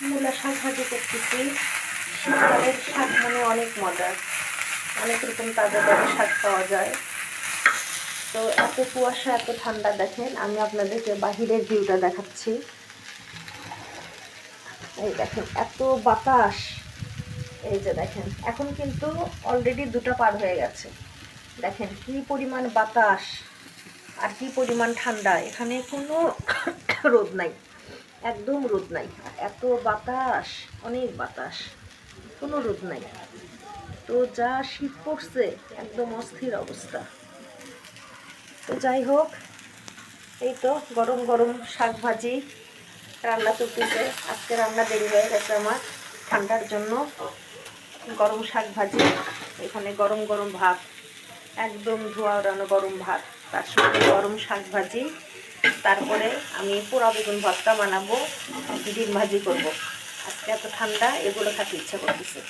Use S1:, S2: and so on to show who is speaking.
S1: মূলা শাক ভাজি করতেছি। শীতকালের শাক মানে অনেক মজার, অনেক রকম তাজা তাজা শাক পাওয়া যায়। তো এত কুয়াশা, এত ঠান্ডা, দেখেন আমি আপনাদেরকে বাহিরের ভিউটা দেখাচ্ছি। এই দেখেন এত বাতাস, এই যে দেখেন এখন কিন্তু অলরেডি 2টা পার হয়ে গেছে। দেখেন কি পরিমাণ বাতাস আর কি পরিমাণ ঠান্ডা, এখানে কোনো রোদ নাই, একদম রোদ নাই, এত বাতাস, অনেক বাতাস, কোনো রোদ নাই। তো যা শীত পড়ছে, একদম অস্থির অবস্থা। তো যাই হোক, এই তো গরম গরম শাক ভাজি রান্না চলতেছে। আজকে রান্না দেরি হয়ে গেছে আমার ঠান্ডার জন্য। গরম শাক ভাজি, এখানে গরম গরম ভাত, একদম ধোয়া ওড়ানো গরম ভাত, তার সঙ্গে গরম শাক ভাজি, তারপরে আমি পোড়া বেগুন ভর্তা বানাবো, ডিম ভাজি করবো। আজকে এত ঠান্ডা, এগুলো খেতে ইচ্ছা করতেছে।